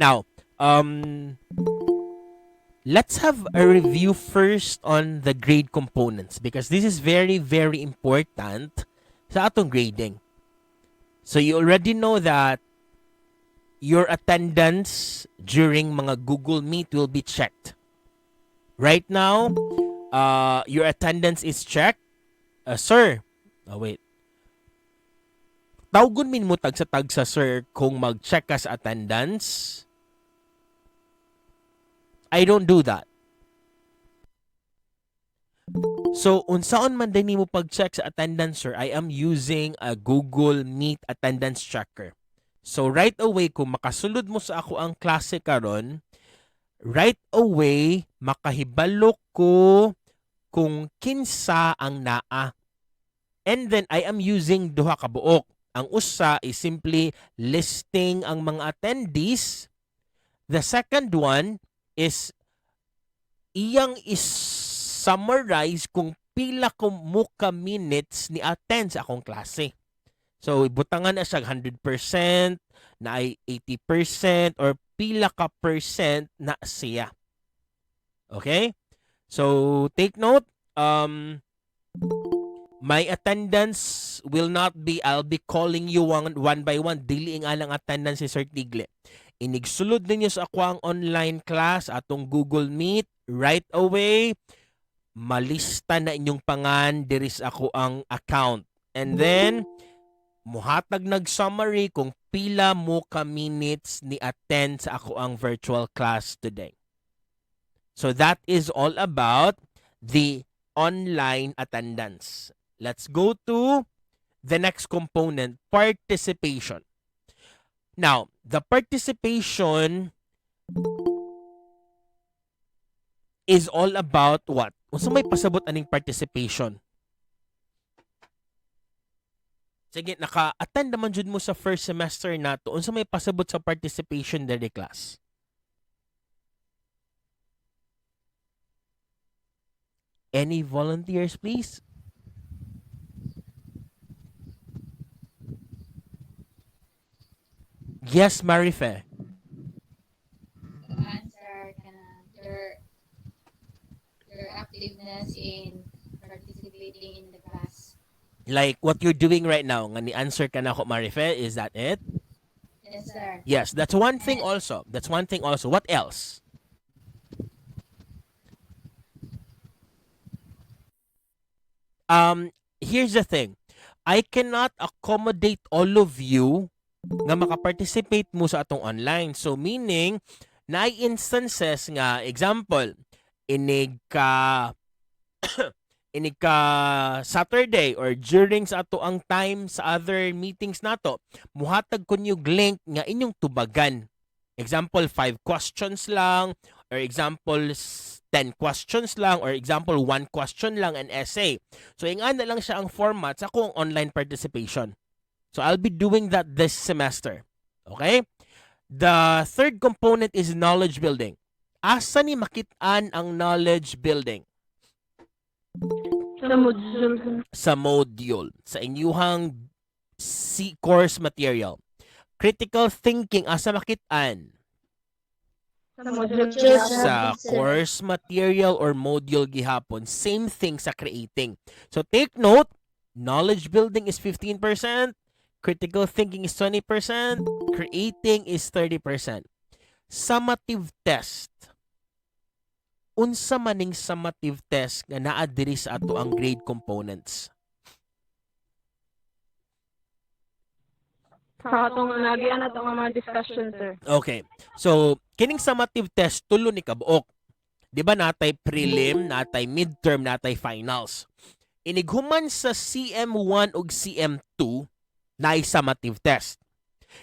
Now, let's have a review first on the grade components because this is very, very important sa atong grading. So you already know that your attendance during mga Google Meet will be checked. Right now, your attendance is checked. Sir, wait. Tawgon min mo tag sa sir kung mag-check ka sa attendance. I don't do that. So, unsaon man din mo pag-check sa attendance, sir, I am using a Google Meet attendance checker. So, right away, kung makasulod mo sa ako ang klase karon, right away, makahibalo ko kung kinsa ang naa. And then, I am using duha ka buok. Ang usa is simply listing ang mga attendees. The second one is iyang is-summarize kung pila ko mo ka minutes ni attend sa akong klase. So, ibutangan na siya 100%, na ay 80%, or pila ka percent na siya. Okay? So, take note, my attendance will not be, I'll be calling you one by one. Dili nga lang attendance si Sir Tigle. Inigsulod ninyo sa ako ang online class, atong Google Meet, right away, malista na inyong pangan, diris ako ang account. And then, muhatag nag-summary kung pila mo ka minutes ni attend sa ako ang virtual class today. So that is all about the online attendance. Let's go to the next component, participation. Now, the participation is all about what? Unsa may pasabot aning participation? Sige, naka-attend naman jud mo sa first semester nato. Unsa may pasabot sa participation diri class? Any volunteers, please? Yes, Marife. To answer your activeness in participating in the class. Like what you're doing right now, nga ni answer ka na ko, Marife, is that it? Yes, sir. Yes, that's one thing also. That's one thing also. What else? Here's the thing. I cannot accommodate all of you nga makaparticipate mo sa atong online. So meaning, na instances nga, example, inig ka Saturday or during sa ato ang time sa other meetings nato, muhatag ko yung link nga inyong tubagan. Example, 5 questions lang, or example, 10 questions lang, or example, 1 question lang, an essay. So, ingana na lang siya ang format sa akong online participation. So, I'll be doing that this semester. Okay? The third component is knowledge building. Asa ni makitaan ang knowledge building? Sa module. Sa module. Sa inyuhang course material. Critical thinking, asa makitaan? Sa module. Sa course material or module gihapon. Same thing sa creating. So take note, knowledge building is 15%, critical thinking is 20%, creating is 30%. Summative test. Unsa maning summative test nga naa diri sa ato ang grade components? Sa atong nagian atong mga discussion, sir. Okay. So, kining summative test tulo ni kabuok. Di ba natay prelim, natay midterm, natay finals. Inighuman sa CM1 ug CM2 naay summative test.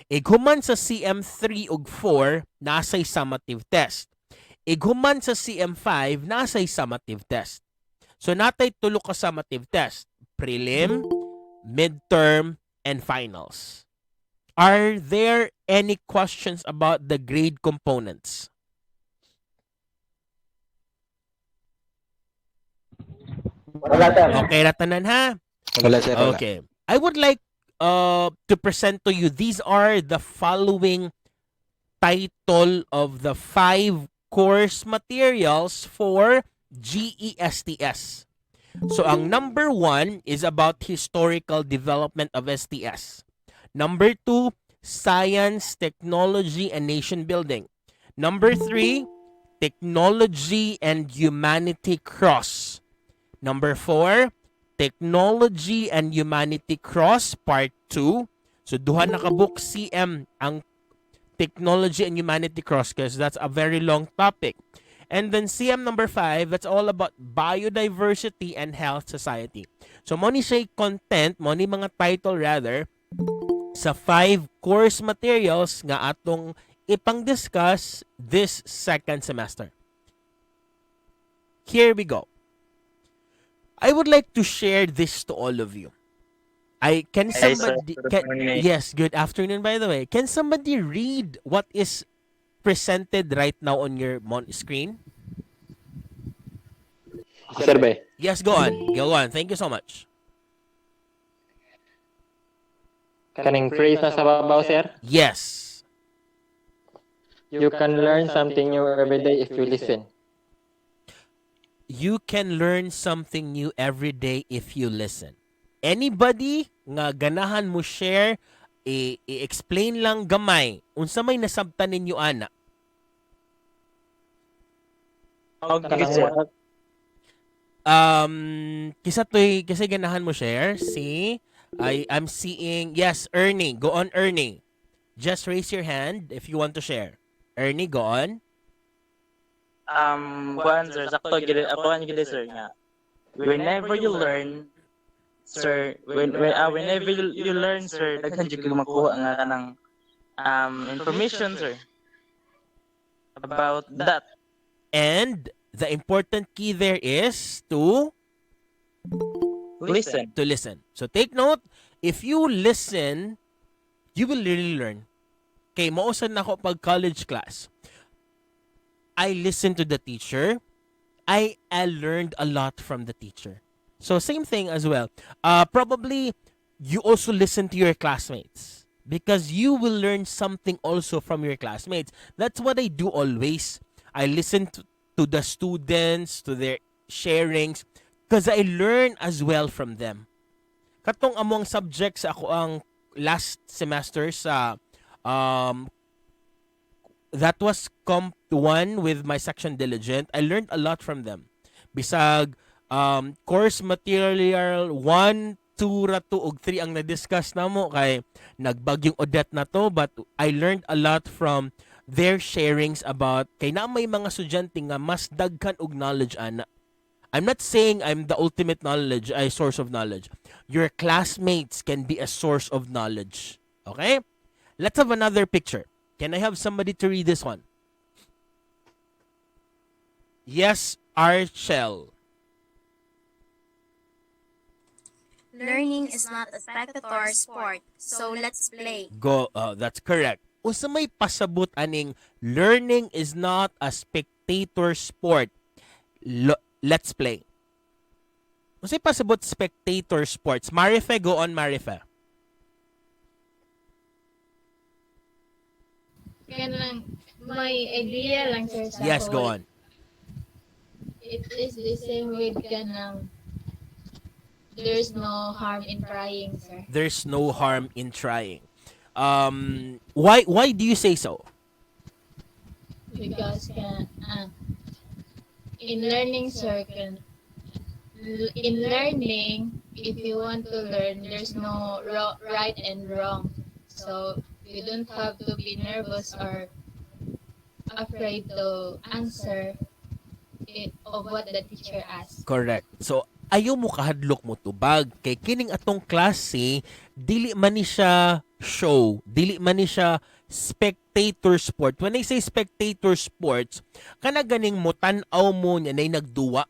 Ighuman sa CM3 ug 4 nasay summative test. Ighuman sa CM5 nasay summative test. So natay tulo ka summative test: prelim, midterm, and finals. Are there any questions about the grade components? Wala, sir. Okay, ratanan ha? Wala, sir. Wala. Okay. I would like to present to you, these are the following title of the 5 course materials for GESTS. So ang number 1 is about historical development of STS. Number 2, science, technology, and nation building. Number 3, technology and humanity cross. Number 4, technology and humanity cross part 2. So duha na ka book CM ang technology and humanity cross because that's a very long topic. And then CM number 5, that's all about biodiversity and health society. So mo ni siya content, mo ni mga title rather, sa 5 course materials nga atong ipang-discuss this second semester. Here we go. I would like to share this to all of you. Yes, good afternoon by the way. Can somebody read what is presented right now on your screen? Sir Bay. Yes, go on. Go on. Thank you so much. Kaning phrase na sa babaw, sir? Yes. You can learn something new every day if you listen. You can learn something new every day if you listen. Anybody nga ganahan mo share, i-explain lang gamay. Unsa may nasabtan ninyo ana? Kasi ganahan mo share. See? I'm seeing, yes, Ernie. Go on, Ernie. Just raise your hand if you want to share. Ernie, go on. Kuan sir, sakto gid ako ang gid sir nga. Whenever you learn, sir, whenever you learn, sir, daghan jud kang makuha nga kanang information, sir, about that. And the important key there is to Listen. listen. So take note, if you listen, you will really learn. Okay, mausan na ako pag college class. I listened to the teacher. I learned a lot from the teacher. So same thing as well. Probably you also listen to your classmates because you will learn something also from your classmates. That's what I do always. I listen to the students, to their sharings because I learn as well from them. Katong among subjects ako ang last semester sa that was Comp 1 with my section Diligent. I learned a lot from them. Bisag course material 1, 2, 2, ug 3 ang na-discuss namo kay nagbagyong Odette na to, but I learned a lot from their sharings about kay na may mga estudyante nga mas daghan og knowledge ana. I'm not saying I'm the ultimate knowledge, a source of knowledge. Your classmates can be a source of knowledge. Okay? Let's have another picture. Can I have somebody to read this one? Yes, Archel. Learning is not a spectator sport, so let's play. Go. That's correct. Usa may pasabot aning learning is not a spectator sport. Let's play. Usa may pasabot spectator sports. Marife, go on, Marife. Kanang may idea lang sir sa Yes, go whole. on. It is the same with kanang there's no harm in trying, sir. There's no harm in trying. Why do you say so? Because in learning, sir, in learning, if you want to learn, there's no right and wrong. So you don't have to be nervous or afraid to answer it of what the teacher asks. Correct. So, ayaw mo kahadlok mo tubag. Kay kining atong klase, dili man ni siya show, dili man ni siya spectator sport. When I say spectator sports, kana ganing mo tan-aw mo niya na nagduwa.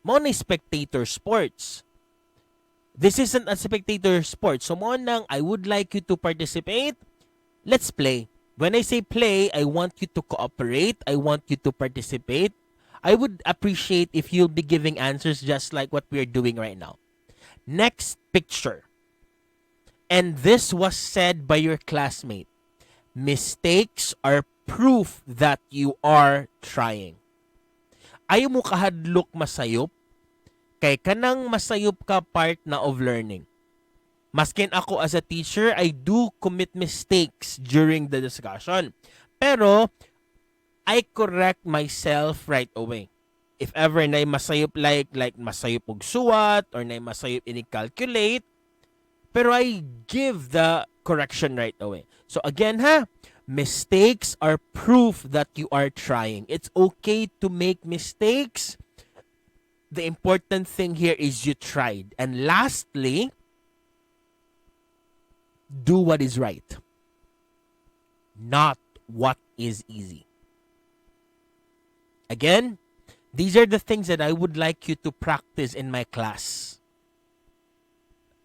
Mao na spectator sports. This isn't a spectator sport. So mo nang I would like you to participate. Let's play. When I say play, I want you to cooperate. I want you to participate. I would appreciate if you'll be giving answers just like what we're doing right now. Next picture. And this was said by your classmate. Mistakes are proof that you are trying. Ayaw mo kahadlok masayop, kay kanang masayop ka part na of learning. Maskin ako as a teacher, I do commit mistakes during the discussion. Pero, I correct myself right away. If ever na masayop like masayop og suwat or na masayop ini-calculate, pero I give the correction right away. So again mistakes are proof that you are trying. It's okay to make mistakes. The important thing here is you tried. And lastly, do what is right, not what is easy. Again, these are the things that I would like you to practice in my class.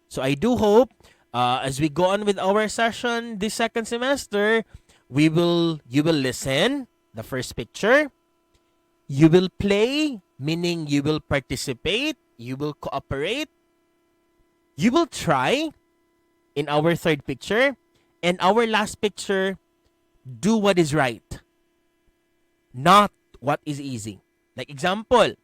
So I do hope as we go on with our session this second semester, you will listen, the first picture. You will play, meaning you will participate, you will cooperate. You will try in our third picture. And our last picture, do what is right, not what is easy. Like example,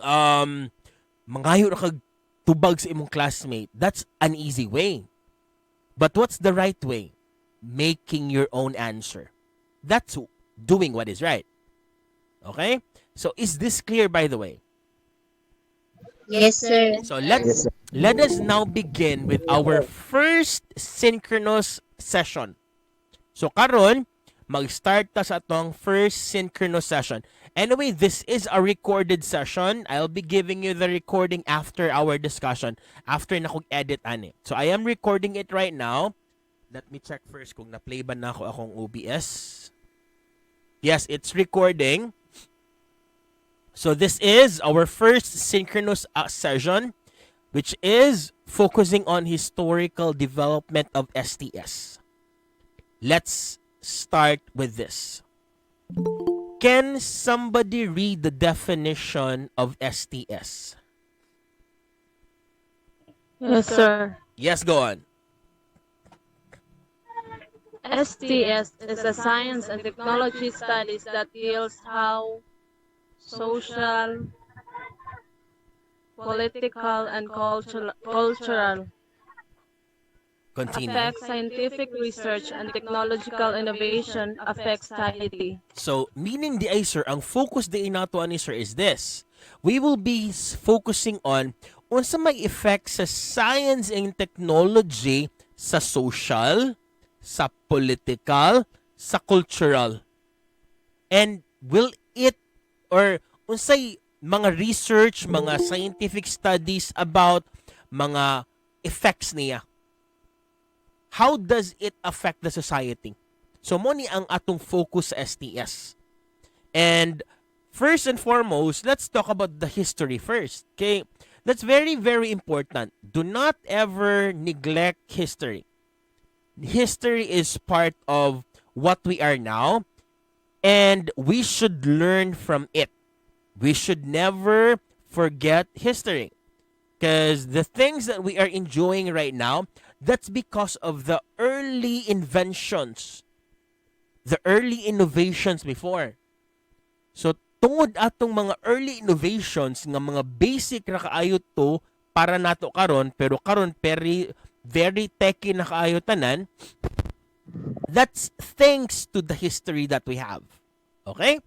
mangayo ra kag tubag sa imong classmate. That's an easy way. But what's the right way? Making your own answer. That's doing what is right. Okay? So is this clear, by the way? Yes, sir. So let us now begin with our first synchronous session. So karon mag-start ta sa atong first synchronous session. Anyway, this is a recorded session. I'll be giving you the recording after our discussion, after na kong edit ani. So I am recording it right now. Let me check first kung na-play ba na ako akong OBS. Yes, it's recording. So this is our first synchronous session, which is focusing on historical development of STS. Let's start with this. Can somebody read the definition of STS? Yes, sir. Yes, go on. STS is a science and technology studies that deals how social, political, and cultural Continue. affects scientific research and technological innovation affects society. So, meaning di ay, sir, ang focus di nato ani, sir, is this. We will be focusing on unsa may effect sa science and technology sa social, sa political, sa cultural. And will it, or unsay mga research, mga scientific studies about mga effects niya. How does it affect the society? So, mo ni ang atong focus sa STS. And first and foremost, let's talk about the history first. Okay? That's very, very important. Do not ever neglect history. History is part of what we are now, and we should learn from it. We should never forget history. Because the things that we are enjoying right now, that's because of the early inventions, the early innovations before. So, tungod atong mga early innovations, nga mga basic na kaayo to para nato karon, pero karon very techy na kaayo tanan, that's thanks to the history that we have. Okay?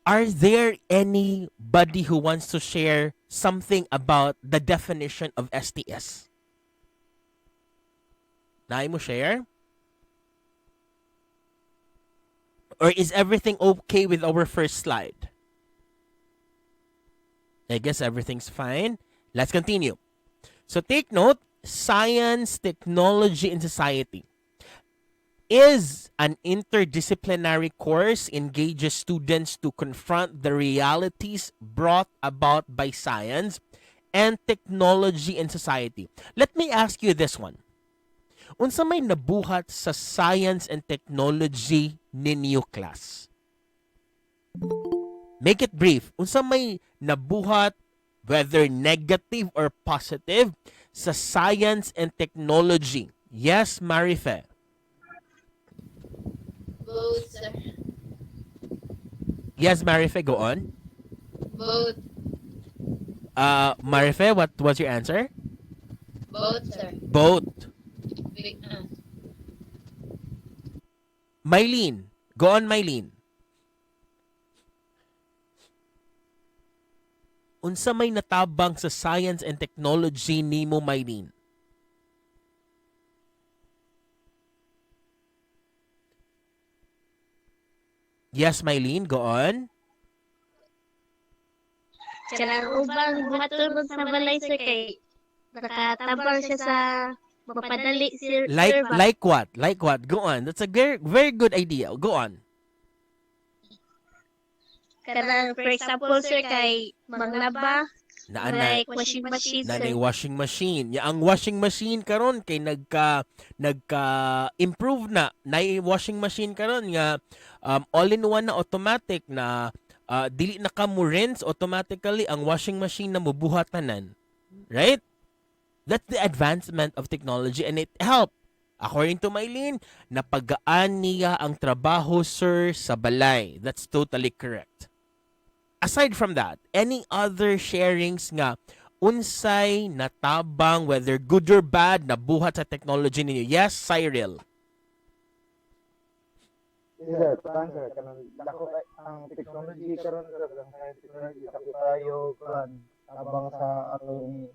Are there anybody who wants to share something about the definition of STS? Naay mo share? Or is everything okay with our first slide? I guess everything's fine. Let's continue. So take note, science, technology, and society is an interdisciplinary course engages students to confront the realities brought about by science and technology in society. Let me ask you this one. Unsa may nabuhat sa science and technology ninyo class? Make it brief. Unsa may nabuhat, whether negative or positive, sa science and technology? Yes, Marife. Both, sir. Yes, Marife, go on. Both. Marife, what was your answer? Both, sir. Both. Big, Mylene, go on, Mylene. Unsa may natabang sa science and technology nimo, Mylene? Yes, Mylene, go on. Kanang ubang buhaton sa balay sir kay nakatabang siya sa mapadali sir. Like what? Like what? Go on. That's a very very good idea. Go on. Kanang for example sir kay manglaba Naana like washing machine na sir. washing machine. Ya ang washing machine karon kay nagka-improve na. Washing machine karon nga all-in-one na automatic na dili na ka mo rinse automatically ang washing machine na mubuhatanan. Right? That's the advancement of technology and it helped. According to Mylene, napagaan niya ang trabaho, sir, sa balay. That's totally correct. Aside from that, any other sharings nga unsay natabang, whether good or bad, nabuhat sa technology ninyo? Yes, Cyril. Sir, sir, kanang dako ang technology karon sir, ang science technology dako tayo kan abang sa atong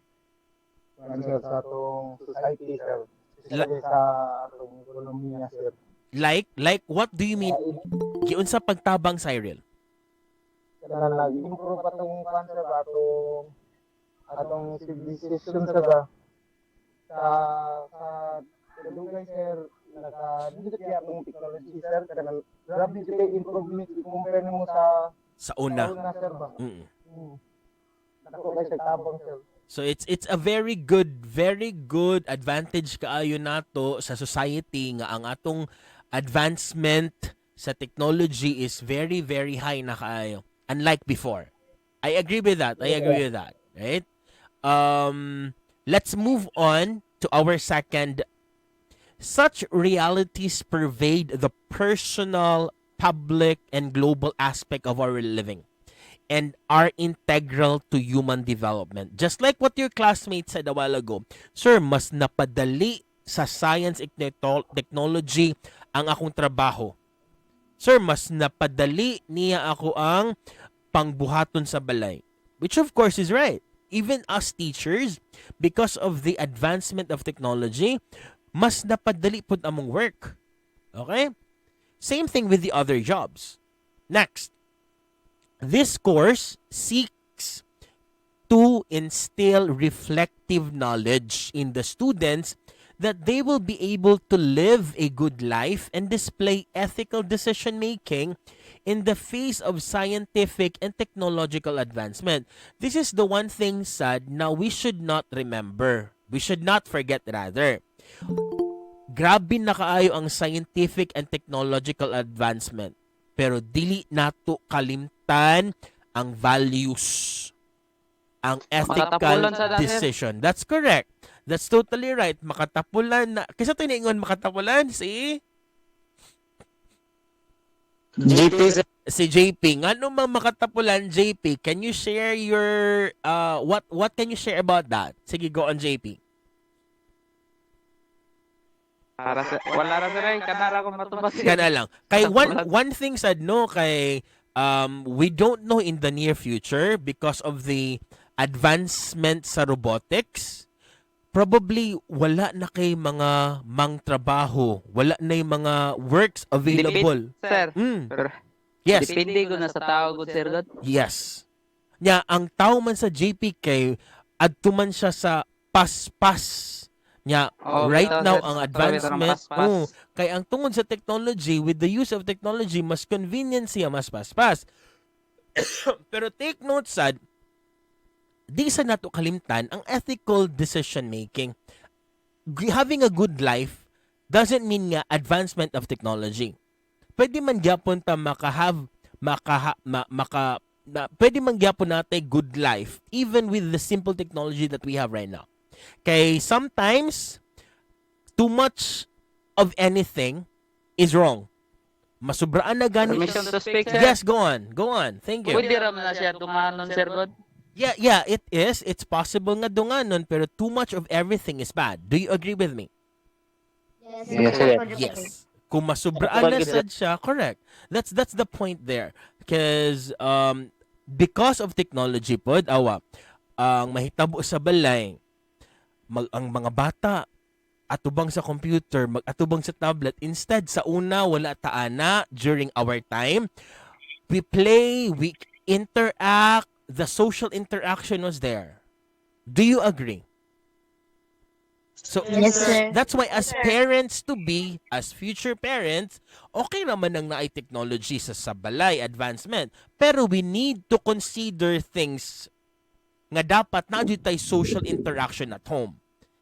sir sa atong society sir. Especially sa atong ekonomiya sir. Like what do you mean? Giunsa pagtabang, Cyril? Kanang nag-improve atong sir atong civilization sir sa kadugay sir naka-dito kaya atong technology sir kanang grabe sila improvement compare mo Sa una. sir ba. Dako kay sa tabang sir. So it's a very good advantage kaayo nato sa society nga ang atong advancement sa technology is very very high na kaayo unlike before. I agree with that. Right? Let's move on to our second. Such realities pervade the personal, public, and global aspect of our living and are integral to human development. Just like what your classmate said a while ago, sir, mas napadali sa science and technology ang akong trabaho. Sir, mas napadali niya ako ang pangbuhaton sa balay. Which of course is right. Even us teachers, because of the advancement of technology, mas napadali pud among work. Okay? Same thing with the other jobs. Next. This course seeks to instill reflective knowledge in the students that they will be able to live a good life and display ethical decision making in the face of scientific and technological advancement. This is the one thing sad now we should not remember. We should not forget rather. Grabe na kaayo ang scientific and technological advancement. Pero dili nato kalimtan ang values, ang ethical decision. That's correct. That's totally right. Makatapulan na. Kaysa ito niingon makatapulan si JP, si JP. Ano mang makatapulan, JP? Can you share your what can you share about that? Sige, go on, JP. wala ra sir, kanara ko matubas. Kana lang. Kay one thing sad no kay we don't know in the near future because of the advancement sa robotics. Probably wala na kay mga mangtrabaho, wala na yung mga works available. Sir. Yes. Depende ko na sa tao gud sir god. Yes. Nya ang tao man sa JP kay adto man siya sa paspas. Nya right now ang advancement kay ang tungod sa technology, with the use of technology, mas convenient siya, mas paspas. Pero take note sad, di sa nato kalimtan ang ethical decision making. Having a good life doesn't mean nga advancement of technology. Pwede man gyapon ta pwede man gyapon natin good life even with the simple technology that we have right now. Kay sometimes too much of anything is wrong. Masubraan na gani. Permission to speak, sir. Yes, go on. Go on. Thank you. Pwede raman na siya dunganon, sir God. Yeah, it is. It's possible nga dunganon, pero too much of everything is bad. Do you agree with me? Yes, sir. Yes. Kung masubraan na sad siya, correct. That's the point there. Because of technology pod, ang mahitabo sa balay, ang mga bata atubang sa computer, mag-atubang sa tablet. Instead, sa una, wala taana during our time. We play, we interact, the social interaction was there. Do you agree? So, Yes, sir. that's why as parents to be, as future parents, okay naman ang naay technology sa sabalay, advancement. Pero we need to consider things nga dapat na tayo social interaction at home.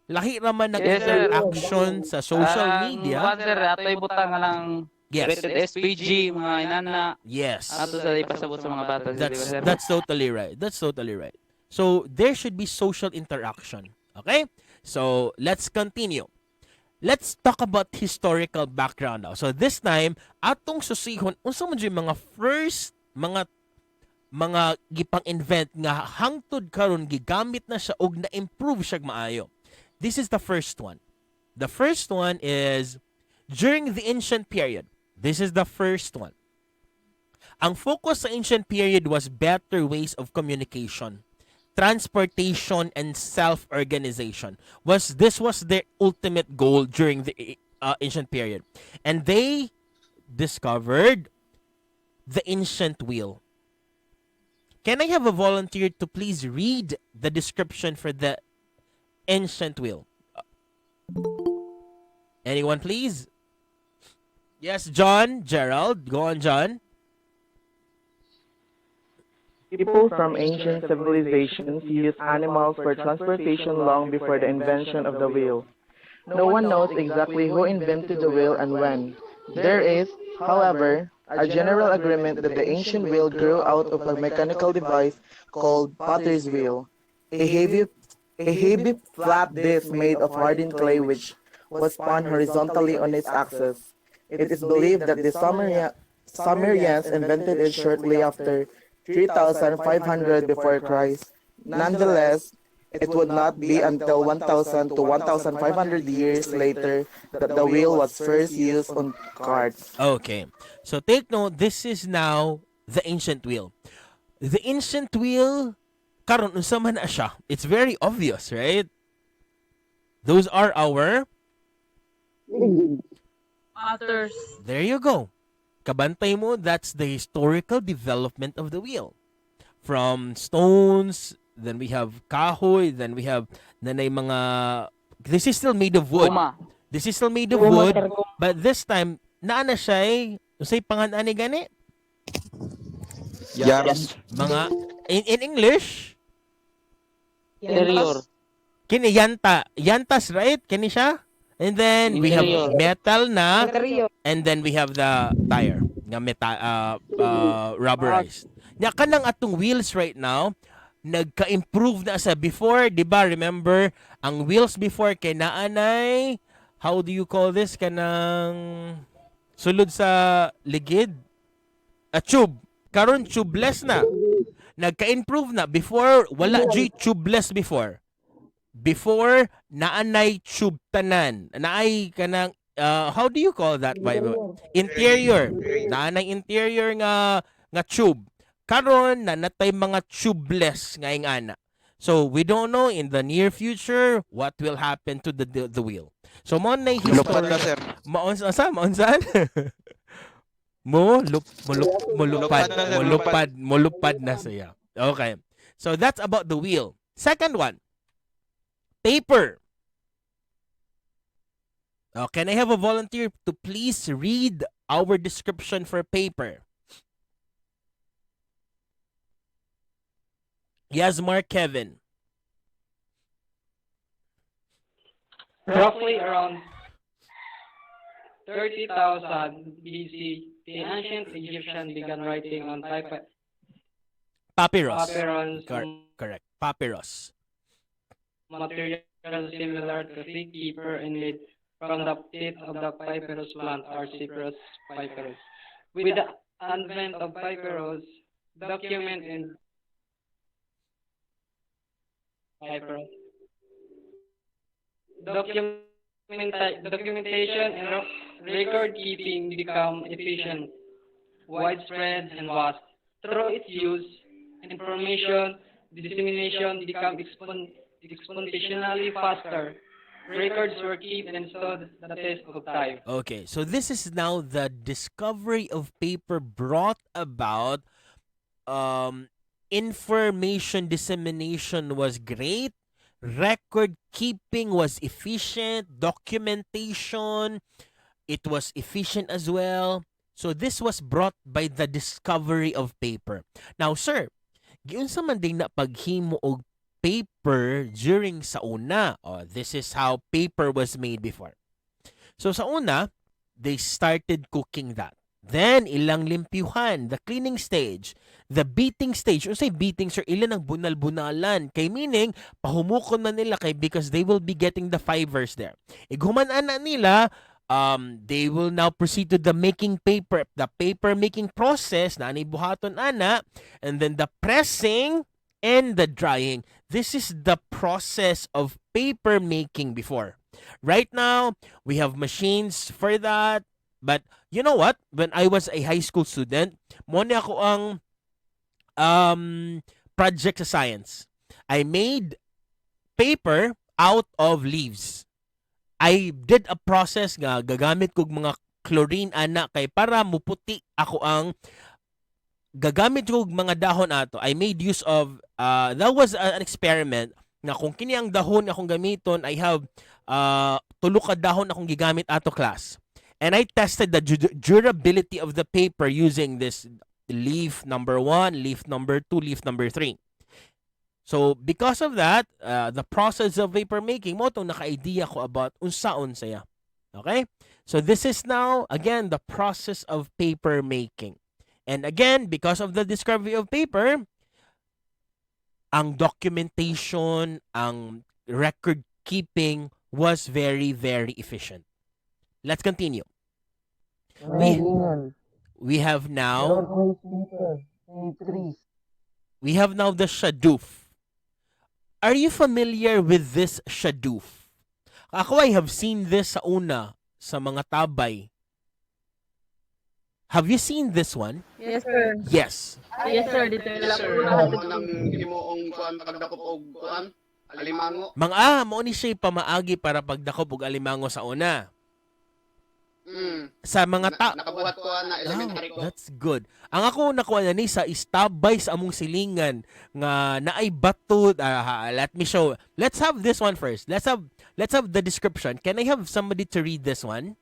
Lahi raman ng Yes, sir. interaction sa social media. Sir, ato'y butang nga ng Yes. rated SPG, mga inana. Yes. Ato sa ipasabot sa mga bata. di ba, sir? That's totally right. That's totally right. So there should be social interaction. Okay? So let's continue. Let's talk about historical background now. So this time, atong susihon unsa man jud mga first mga gipang-invent nga hangtod karon gigamit na siya og na-improve siya maayo. This is the first one. The first one is during the ancient period. This is the first one. Ang focus sa ancient period was better ways of communication, transportation, and self-organization. This was their ultimate goal during the ancient period. And they discovered the ancient wheel. Can I have a volunteer to please read the description for the ancient wheel? Anyone, please? Yes, John, Gerald. Go on, John. People from ancient civilizations used animals for transportation long before the invention of the wheel. No one knows exactly who invented the wheel and when. There is, however, a general agreement that the ancient wheel grew out of a mechanical device called potter's wheel, a heavy flat disc made of hardened clay which was spun horizontally on its axis. It is believed that the Sumerians invented it shortly after 3,500 before Christ. Nonetheless, it would not be until 1,000 to 1,500 years later that the wheel was first used on carts. Okay. So take note, this is now the ancient wheel. The ancient wheel, karon unsa man na siya? It's very obvious, right? Those are our Others. There you go. Kabantay mo, that's the historical development of the wheel. From stones, then we have kahoy, then we have nanay mga this is still made of wood. This is still made of wood, but this time naa na siya usay pangan ani gani? Yaras. Mga in English, Interior. kini yantas, right? Kini siya. And then we have metal na, and then we have the tire nga rubberized. Nya kanang atong wheels right now nagka-improve na sa before, di ba? Remember, ang wheels before kay naanay, how do you call this? Kanang sulod sa ligid? A tube. Karon tubeless na. Nagka-improve na. Before, wala joy tubeless before. Before, naanay tube tanan. Naay kanang, how do you call that? Interior. Naanay interior nga tube. Karon na natay mga tubeless nga ana. So we don't know in the near future what will happen to the wheel. So mo na history. Maunsan? Mulupad na siya. Okay. So that's about the wheel. Second one. Paper. Oh, can I have a volunteer to please read our description for paper? Yes, Mark Kevin. Roughly around 30,000 BC, the ancient Egyptians began writing on Papyrus. Correct. Papyrus. Material similar to thick paper and made from the pith of the papyrus plant or cypress papyrus. With the advent of papyrus, document and papyrus, documentation and record keeping become efficient, widespread, and vast. Through its use, information dissemination become exponentially faster. Records were kept and stood the test of time. Okay, so this is now the discovery of paper brought about. Information dissemination was great. Record keeping was efficient. Documentation, it was efficient as well. So this was brought by the discovery of paper. Now, sir, giunsa man ding na paghimo og paper during sa una. Oh, this is how paper was made before. So sa una, they started cooking that. Then, ilang limpyuhan, the cleaning stage, the beating stage. Unsay beating, sir? Ilan ang bunal-bunalan. Kay meaning, pahumukon na nila kay because they will be getting the fibers there. Iguman-ana nila, they will now proceed to the making paper, the paper making process na buhaton ana, and then the pressing and the drying. This is the process of paper making before. Right now, we have machines for that. But you know what? When I was a high school student, mo ni ako ang project sa science. I made paper out of leaves. I did a process nga gagamit kog mga chlorine ana kay para muputi ako ang gagamit kog mga dahon ato. I made use of that was an experiment nga kung kini ang dahon akong gamiton, I have tulo ka dahon akong gigamit ato class. And I tested the durability of the paper using this leaf number 1, leaf number 2, leaf number 3. So, because of that, the process of paper making, mo itong naka-idea ko about unsaon saya. Okay? So, this is now, again, the process of paper making. And again, because of the discovery of paper, ang documentation, ang record keeping was very, very efficient. Let's continue. We have now the Shadoof. Are you familiar with this Shadoof? Ako, I have seen this sa una sa mga tabay. Have you seen this one? Yes, sir. Yes. Yes, sir. Dito Yes, lang sir. po. Ako nang himuong kuan pagdakop og kuan alimango. Mao ni siya pamaagi para pagdakop og alimango sa una. Sa mga Nakabuhat ko na elementary ko. That's good. Ang ako nakuha na ni sa istabay sa among silingan nga naay bato. Let me show. Let's have this one first. Let's have the description. Can I have somebody to read this one?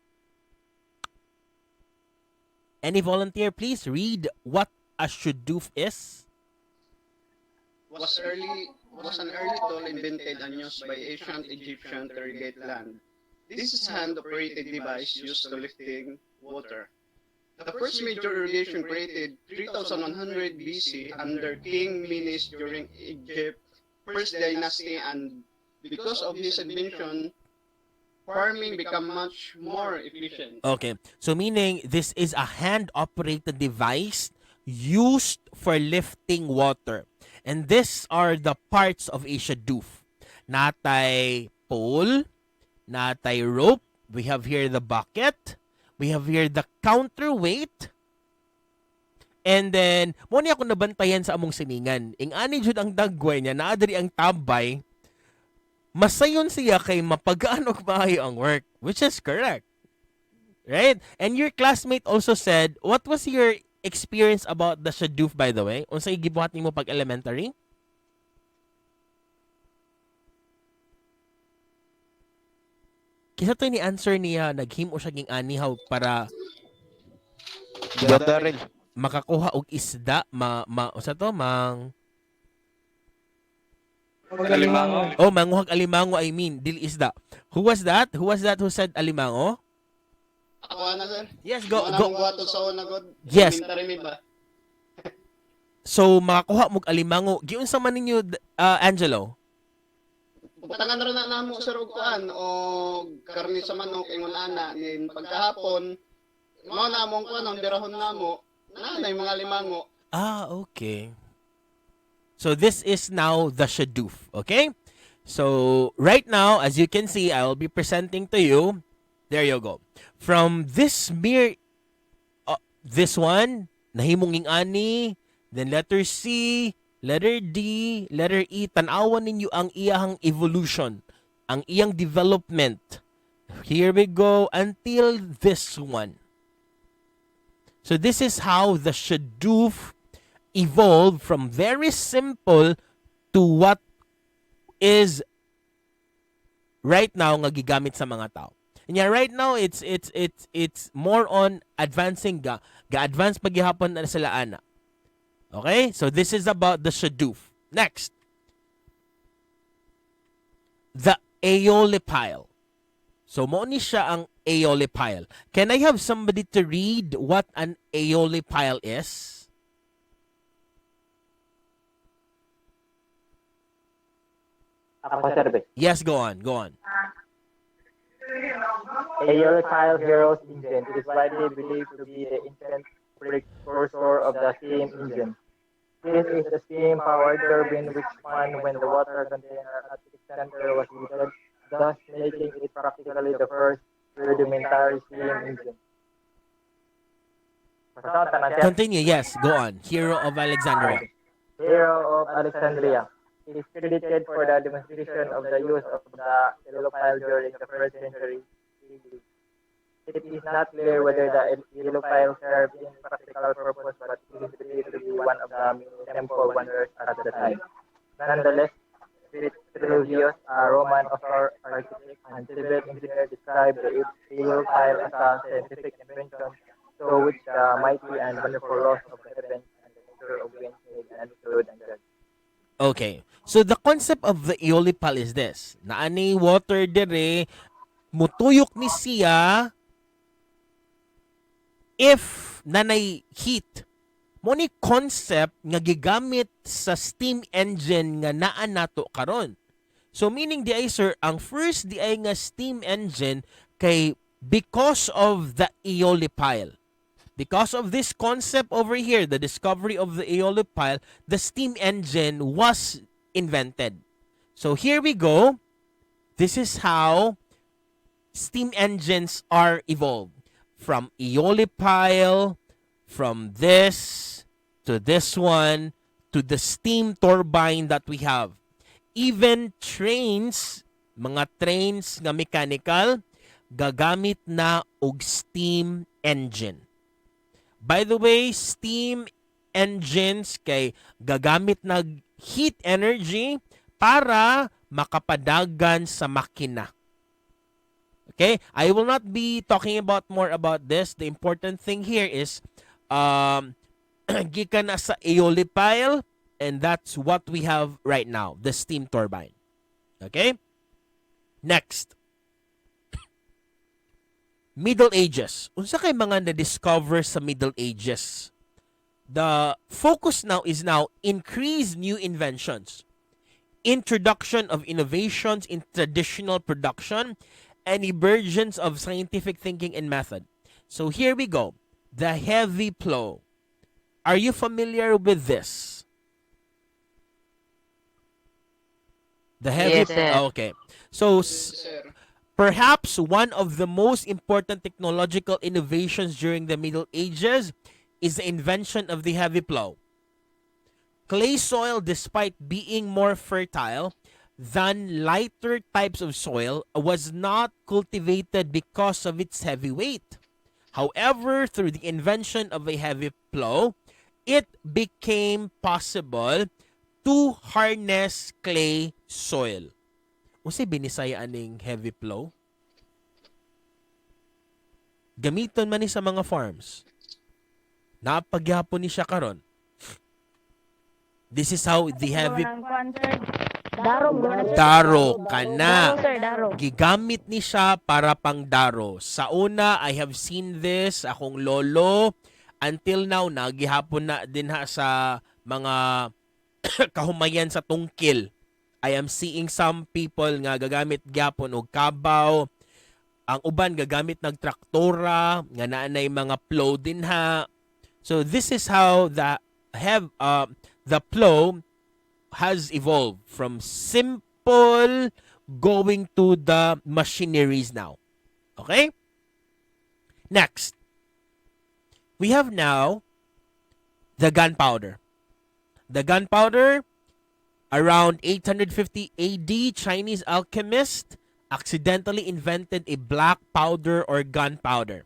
Any volunteer, please read what a Shadoof is. Was an early tool invented and used by ancient Egyptians to irrigate land. This is hand-operated device used to lifting water. The first major irrigation created 3100 BC under King Menes during Egypt's first dynasty, and because of this invention, farming became much more efficient. Okay. So meaning this is a hand-operated device used for lifting water. And these are the parts of a Shadoof. Natay pole, natay rope, we have here the bucket, we have here the counterweight, and then mo ni ako nabantayan sa among siningan. Ing ani jud ang dagway niya, naa diri ang tabay. Masayon siya kay mapagaan og maayo ang work, which is correct. Right? And your classmate also said, what was your experience about the Shadoof, by the way? Unsay gibuhat nimo pag elementary? Kisa to ni answer niya, naghimo siya ging anihaw para makakuha og isda, usa to Alimango. Oh, manguhag alimango, I mean, dili isda. Who was that? Who said alimango? Ako na, sir. Yes, go. Sa una, God. Yes. Elementary ba? So, makakuha mo og alimango. Giunsa man ninyo, Angelo? Patangan rin na namo sir og kuan o karni sa manok ingon ana nin pagkahapon Mao na among kuan ang dirahon namo. Nanay mga limango. Ah, okay. So this is now the Shadoof, okay? So right now, as you can see, I will be presenting to you. There you go. From this mere, this one, nahimong ani, then letter C, letter D, letter E, tanawan ninyo ang iyang evolution, ang iyang development. Here we go until this one. So this is how the Shadoof evolved from very simple to what is right now nga gigamit sa mga tao. And yeah, right now it's more on advancing ga-advance paghihapon na sila ana. Okay? So this is about the Shadoof. Next. The Oli Pile. So mo ni siya ang Oli Pile. Can I have somebody to read what an Oli Pile is? Ako, sir, be. Yes, go on, go on. Oli Pile Heroes engine is widely believed to be the ancient precursor of the steam engine. This is a steam-powered turbine which spun when the water container at its center was heated, thus making it practically the first rudimentary steam engine. Continue, yes, go on. Hero of Alexandria. Hero of Alexandria is credited for the demonstration of the use of the yellow pile during the first century. It is not clear whether the yellow pile served in practical purpose, but it is believed to be one of the many temple wonders at the time. Nonetheless, Vitruvius, a Roman architect and civil engineer, described the yellow pile as a scientific invention through which the mighty and wonderful laws of the heavens and the nature of winds may be understood and judged. Okay. So the concept of the Oli Pile is this. Naani water dire, mutuyok ni siya if nanay heat. Mo ni concept nga gigamit sa steam engine nga naa nato karon. So meaning di ay sir, ang first di ay nga steam engine kay because of the Oli Pile. Because of this concept over here, the discovery of the Oli Pile, the steam engine was invented. So here we go. This is how steam engines are evolved. From Oli Pile, from this, to this one, to the steam turbine that we have. Even trains, mga trains nga mechanical, gagamit na og steam engine. By the way, steam engines kay gagamit na heat energy para makapadagan sa makina. Okay? I will not be talking about more about this. The important thing here is gikan na sa Oli Pile, and that's what we have right now, the steam turbine. Okay? Next. Middle Ages. Unsa kay mga na-discover sa Middle Ages? The focus now is increase new inventions, introduction of innovations in traditional production, and emergence of scientific thinking and method. So here we go. The heavy plow. Are you familiar with this? The heavy plow. Okay. So perhaps one of the most important technological innovations during the Middle Ages is the invention of the heavy plow. Clay soil, despite being more fertile than lighter types of soil, was not cultivated because of its heavy weight. However, through the invention of a heavy plow, it became possible to harness clay soil. Unsay binisaya aning heavy plow? Gamiton man ni sa mga farms. Napagyapon ni siya karon. This is how the heavy daro kana. Gigamit ni siya para pang daro. Sa una, I have seen this, akong lolo, until now, nagihapon na din ha sa mga kahumayan sa tungkil. I am seeing some people nga gagamit gyapon og kabaw Ang uban gagamit ng traktora, nga naanay mga plow din ha. So this is how the plow has evolved from simple going to the machineries now. Okay? Next, we have now the gunpowder. The gunpowder, around 850 AD, Chinese alchemist accidentally invented a black powder or gunpowder.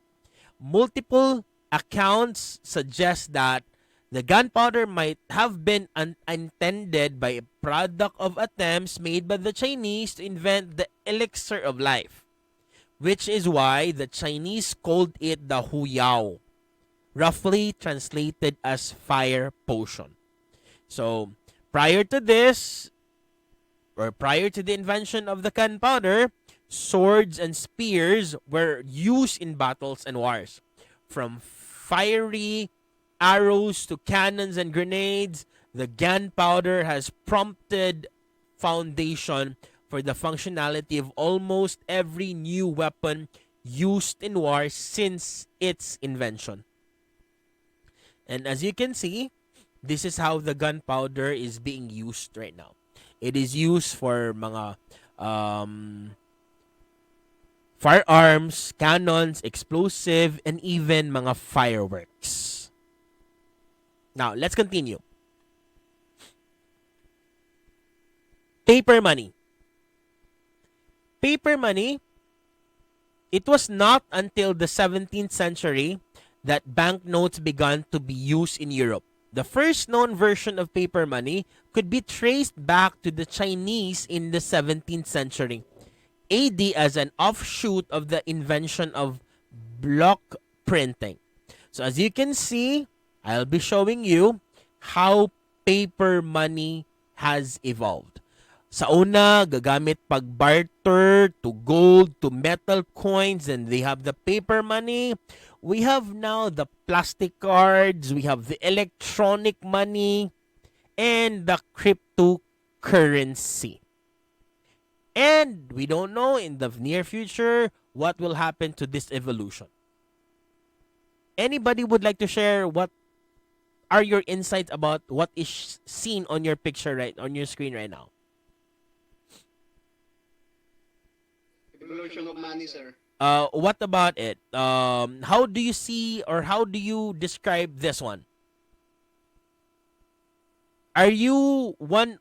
Multiple accounts suggest that the gunpowder might have been intended by a product of attempts made by the Chinese to invent the elixir of life, which is why the Chinese called it the huyao, roughly translated as fire potion. So, prior to this, or prior to the invention of the gunpowder, swords and spears were used in battles and wars. From fiery arrows to cannons and grenades, the gunpowder has prompted foundation for the functionality of almost every new weapon used in war since its invention. And as you can see, this is how the gunpowder is being used right now. It is used for mga firearms, cannons, explosive, and even mga fireworks. Now, let's continue. Paper money. Paper money, it was not until the 17th century that banknotes began to be used in Europe. The first known version of paper money could be traced back to the Chinese in the 17th century AD as an offshoot of the invention of block printing. So as you can see, I'll be showing you how paper money has evolved. Sa una, gagamit pag barter to gold to metal coins, and they have the paper money. We have now the plastic cards, we have the electronic money, and the cryptocurrency. And we don't know in the near future what will happen to this evolution. Anybody would like to share what are your insights about what is seen on your picture right on your screen right now? Evolution of money, sir. What about it? How do you see or how do you describe this one? Are you one?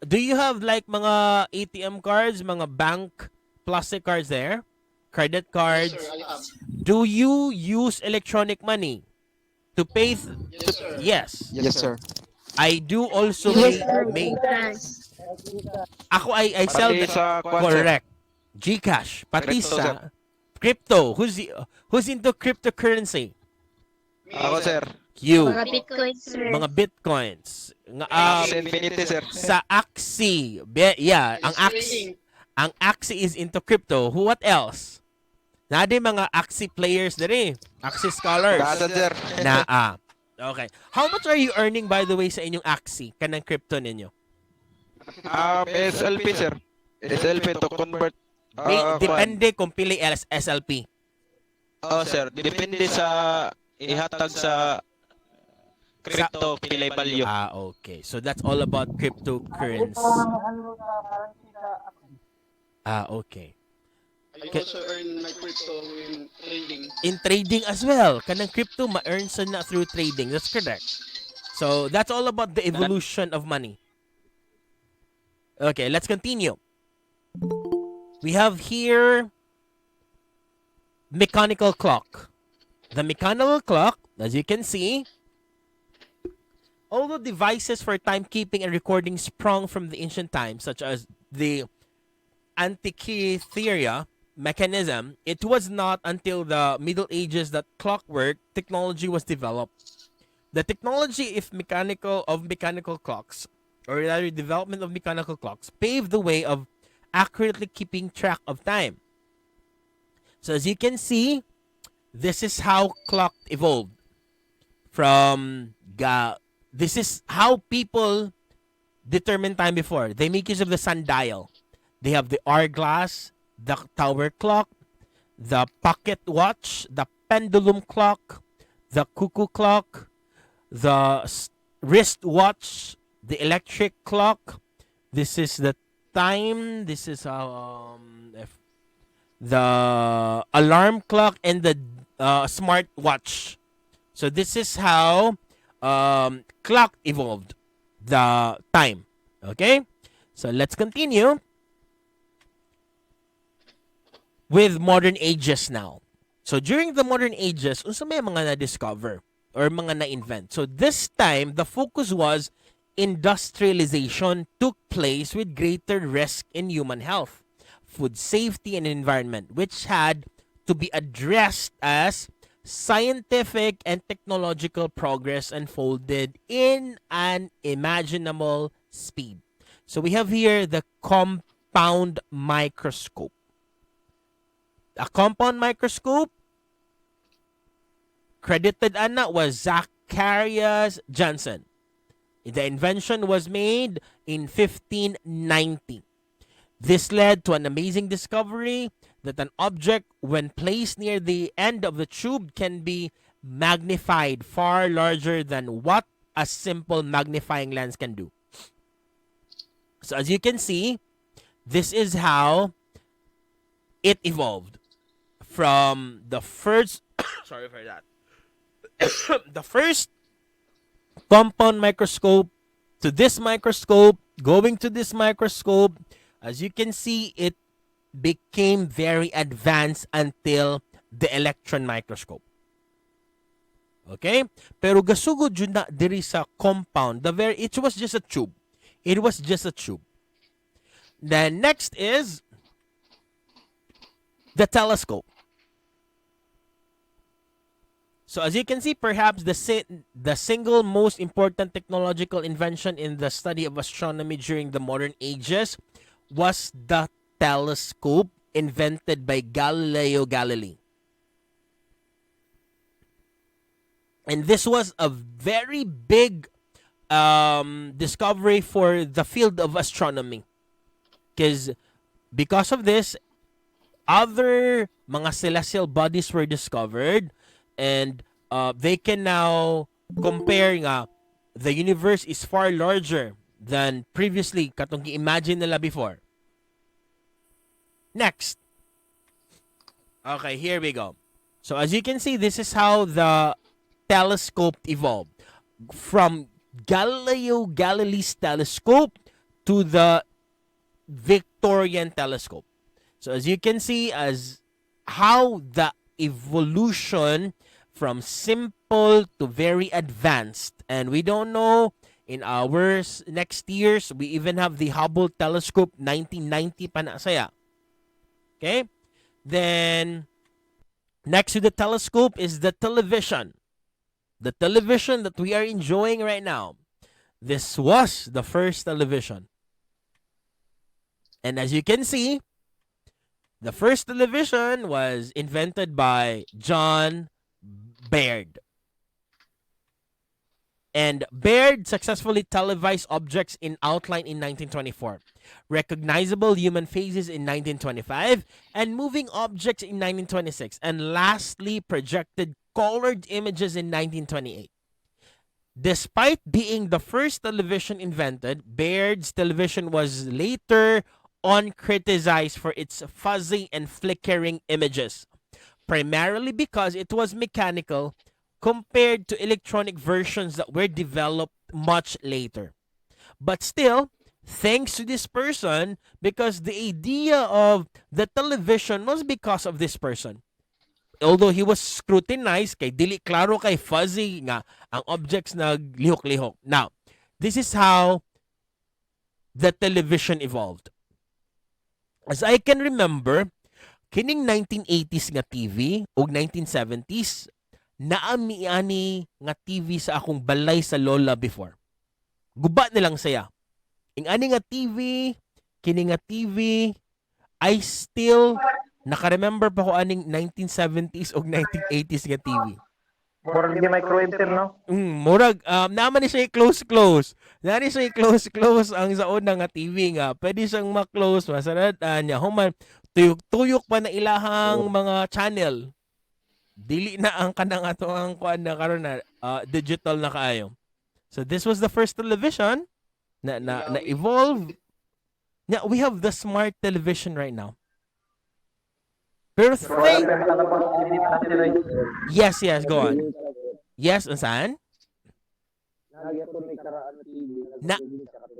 Do you have like mga ATM cards, mga bank plastic cards there? Credit cards? Yes, sir, I have. Do you use electronic money to pay? Yes, sir. Yes. Yes, sir. I do also Yes, make, sir. make Yes. ako I sell Pati sa kwan, sir. correct. Gcash, pati Crypto, sa crypto. Who's into cryptocurrency? Me, Ako, sir. You. Mga Bitcoin, sir. Mga bitcoins. Nga, Axie Infinity, sir. sa Axie. Yeah, ang It's Axie. trading. Ang Axie is into crypto. Who, what else? Nade mga Axie players dere. Axie scholars. Dasad, sir. Okay. How much are you earning by the way sa inyong Axie kanang crypto ninyo? SLP, sir. SLP to convert. Depende kung pili SLP. Oh, sir. Depende sa ihatag sa crypto pilay value. Okay. So that's all about cryptocurrency. Okay. I also earn my crypto in trading. In trading as well. Kanang crypto ma-earn sa na through trading. That's correct. So that's all about the evolution of money. Okay, let's continue. We have here mechanical clock. The mechanical clock, as you can see, although devices for timekeeping and recording sprung from the ancient times, such as the Antikythera mechanism, it was not until the Middle Ages that clockwork technology was developed. The technology of mechanical clocks, or rather development of mechanical clocks, paved the way of accurately keeping track of time. So as you can see, this is how clock evolved. This is how people determine time before. They make use of the sundial. They have the hourglass, the tower clock, the pocket watch, the pendulum clock, the cuckoo clock, the wristwatch, the electric clock. This is the time. This is the alarm clock and the smart watch. So this is how clock evolved, the time. Okay, so let's continue with modern ages now. So during the modern ages, unsa may mga na-discover or mga na-invent. So this time, the focus was industrialization took place with greater risk in human health, food safety, and environment, which had to be addressed as scientific and technological progress unfolded in an imaginable speed. So we have here the compound microscope. A compound microscope credited was Zacharias Janssen. The invention was made in 1590. This led to an amazing discovery that an object, when placed near the end of the tube, can be magnified far larger than what a simple magnifying lens can do. So as you can see, this is how it evolved from the first sorry for that the first compound microscope to this microscope, going to this microscope. As you can see, it became very advanced until the electron microscope. Okay? Pero gasugod yun na diri sa compound. It was just a tube. It was just a tube. Then next is the telescope. So as you can see, perhaps the single most important technological invention in the study of astronomy during the modern ages was the telescope invented by Galileo Galilei. And this was a very big discovery for the field of astronomy. Because of this, other mga celestial bodies were discovered, and they can now compare nga the universe is far larger than previously katong gi-imagine nila before. Next. Okay, here we go. So as you can see, this is how the telescope evolved from Galileo Galilei's telescope to the Victorian telescope. So as you can see, as how the evolution from simple to very advanced, and we don't know in our next years, we even have the Hubble telescope 1990 pa na saya. Okay, then next to the telescope is the television. The television that we are enjoying right now. This was the first television. And as you can see, the first television was invented by John Baird. And Baird successfully televised objects in outline in 1924, recognizable human faces in 1925, and moving objects in 1926, and lastly projected colored images in 1928. Despite being the first television invented, Baird's television was later on criticized for its fuzzy and flickering images, primarily because it was mechanical compared to electronic versions that were developed much later. But still, thanks to this person, because the idea of the television was because of this person. Although he was scrutinized, kay dili klaro kay fuzzy nga ang objects na lihok-lihok. Now, this is how the television evolved. As I can remember, kining 1980s nga TV o 1970s, naami-ani nga TV sa akong balay sa lola before. Guba nilang saya. Ing ani nga TV, kini nga TV, I still naka-remember pa ko aning 1970s o 1980s nga TV. Murag di microwave sir, no? Murag, naman ni siya close-close. Naman ni siya close-close ang sa una nga TV nga. Pwede siyang ma-close, masaratan niya. Human, tuyok-tuyok pa na ilahang mga channel. Dili na ang kanang ato ang kuan na karon na digital na kaayo. So this was the first television na evolve. Yeah, we have the smart television right now. Pero yes, go on. Yes, unsan?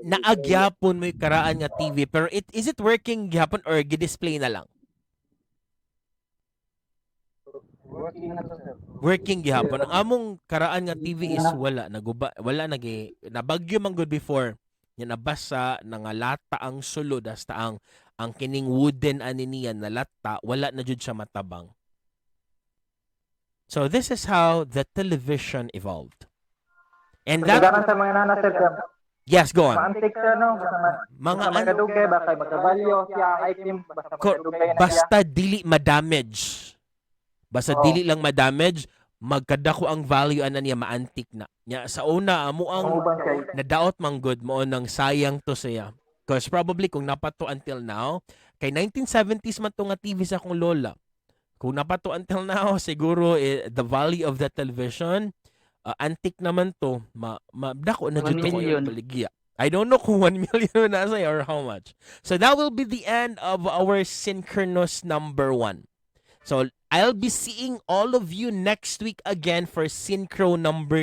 Naagyapon mo yung karaan nga TV, pero is it working gyapon or gi-display na lang? Working gyapon. Ang among karaan nga TV is wala nabagyo man good before. Yan nabasa nangalata ang sulod hasta ang kining wooden ani niya nalata, wala na jud siya matabang. So this is how the television evolved. And that sa mga nana sir. Yes, go on. Maantik sir no, mga makadugay ba kay magkabalyo siya ang item basta makadugay na siya. Basta dili ma-damage. Basta dili lang ma-damage, magkadako ang value ana niya maantik na. Nya sa una amo ang nadaot man good mo nang sayang to siya. Because probably kung napato until now, kay 1970s man to nga TV sa akong lola. Kung napato until now, siguro the value of the television, antique naman to, dako na dito ko yung baligya. I don't know kung 1 million na say or how much. So that will be the end of our Synchronous number 1. So I'll be seeing all of you next week again for Synchro number